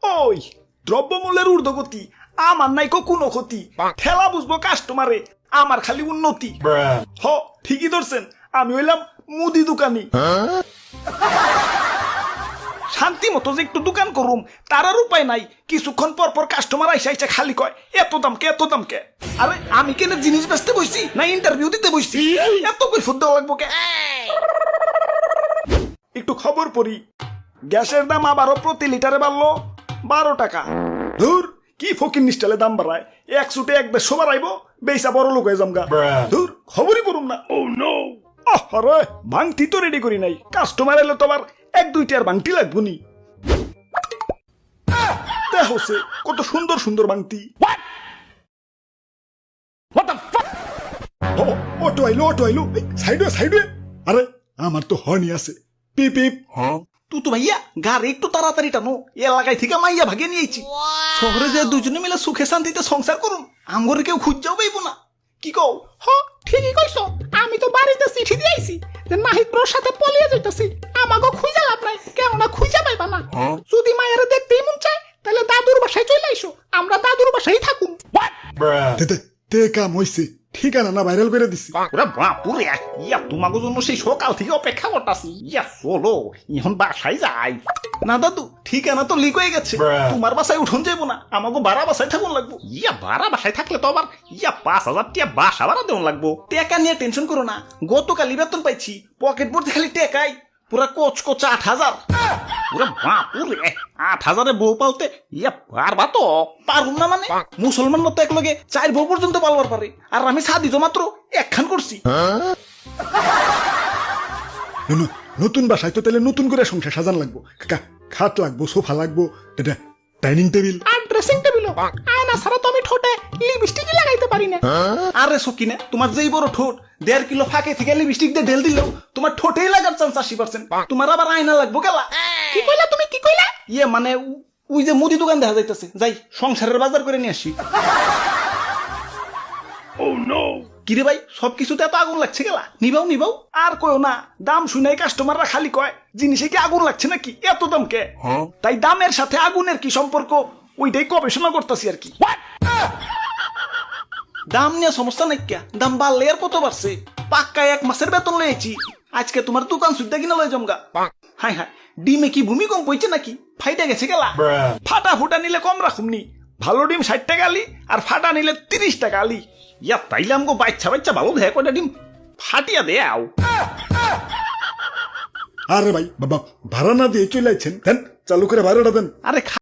ওই দ্রব্যমূল্যের ঊর্ধ্বগতি আমার নাইকো কোনো ক্ষতি, ঠেলা বুঝবো কাস্টমারে, আমার খালি উন্নতি। হ ঠিকই ধরছেন, আমি হইলাম মুদি দোকানি। শান্তি মতো যে একটু দোকান করুম তার আর উপায় নাই, কিছুক্ষণ পর পর কাস্টমার আইসা আইসা খালি কয় এত দাম কে এত দাম কে। আরে আমি কেন জিনিস বেচতে বসছি না ইন্টারভিউ দিতে বসছি, এত কৈফিয়ত দেওয়া লাগবো কে? একটু খবর পড়ি, গ্যাসের দাম আবারও প্রতি লিটারে বাড়লো 12 টাকা। ধুর কি ফকির নিষ্টালে দাম বাড়ায়, এক ছুটে এক দেড়শো বাড়াইবো, বেসা বড় লোক হয়ে জামগা। ধুর খবরই পড়ুম না। ও নো, আরে ভাঙতি তো রেডি করি নাই, কাস্টমার এলে তো আবার 1-2টি আর ভাঙতি লাগবো নি। দেখছে কত সুন্দর সুন্দর ভাঙতি। অটো আইলো অটো আইলো, সাইডে সাইডে। আরে আমার তো হর্নি আছে, পিপ পিপ। তুই তো ভাইয়া গাড়ি একটু তাড়াতাড়ি টানো, এলাকায় থেকে মাইয়া ভাগে নিয়েছি। শহরে যে দুজনে মিলে সুখে শান্তিতে সংসার করুন, আমগরে কেউ খুঁজাও পাইব না। কি কও? হ ঠিকই কইছ, আমি তো বাড়িতে চিঠি দিয়েছি যে নাহিদ ব্রোর সাথে পলিয়ে যাইতাছি, আমাকে খুঁজে লাভ নাই, কেননা খুঁজে পাইবা না। যদি মায়ের দেখতেই মন চায় তাহলে দাদুর বাসায় চলে আইসো, আমরা দাদুর বাসায় থাকুন। তে কাম হইছে, ঠিকানা না ভাইরাল করে দিছি। ওরে বাপুরে, ইয়া তোমাকে জন্য সেই সকাল থেকে অপেক্ষা করতেছি। ইয়া চলো এখন বাসায় যাই। না দাদু ঠিকানা তো লিক হয়ে গেছে, তোমার বাসায় উঠুন যাইবো না, আমাকে ভাড়া বাসায় থাকুন লাগবো। ইয়া ভাড়া বাসায় থাকলে তো আবার ইয়া 5,000 টাকা বাসা ভাড়া দেওয়া লাগবো। টাকা নিয়ে টেনশন করো না, গতকালই বেতন পাইছি, পকেট ভর্তি খালি টাকাই, পুরা কোচ 8,000। ওরে বাপুরে, 8,000-এ বউ পালতে ইয়া পারবা তো? পারুম না মানে, মুসলমান মতো এক লগে 4 বউ পর্যন্ত পালবার পারে, আর আমি সাদি তো মাত্র একখান করছি। নতুন বাসায় তো তাহলে নতুন করে সংসার সাজান লাগবো, খাট লাগবো, সোফা লাগবো, ডাইনিং টেবিল আর ড্রেসিং টেবিল। আয়না ছাড়া তো আমি ঠোঁটে লিপস্টিকই লাগাইতে পারি না। আরে সকিনা, তোমার যেই বড় ঠোঁট, 1.5 কিলো ফাঁকে থেকে লিপস্টিক দিয়ে ঢেল দিলেও তোমার ঠোঁটেই লাগার চান্স 80%। তোমার আবার আয়না লাগবো গেলা। কি কইলা তুমি, কি কইলা? ইয়ে মানে ওই যে মুদি দোকান দেখা যাইতেছে, যাই সংসারের বাজার করে নিয়ে আসি। কিরে ভাই সবকিছুতে এত আগুন লাগছে গেলা, নিবাও নিবাও। আর কয়ও না, দাম শুনাই কাস্টমাররা খালি কয় জিনিসে কি আগুন লাগছে নাকি, এত দাম কে? তাই দামের সাথে আগুনের কি সম্পর্ক ওইটাই গবেষণা করতেছি আর কি। দাম নিয়ে সমস্যা নাই, দাম বাড়লে আর কত বাড়ছে, পাক্কায় 1 মাসের বেতন লয়েছি, আজকে তোমার দোকান সুদ্ধা কিনা লয়ে জমগা। হাই হাই, ডিমে কি ভূমিকম্প হইছে নাকি, ফাইটা গেছে গেলা। ফাটা ফুটা নিলে কম রাখুমনি, ভালো ডিম 60 টাকা আলি, আর ফাটা নিলে 30 টাকা আলি। ইয়া তাইলে আমগো বাচ্চা ভালো দেখে কয়টা ডিম ফাটিয়া দেও। আরে ভাই বাবা, ভাড়া না দিয়ে চলে আইছেন, দেন চালু করে ভাড়াটা দেন। আরে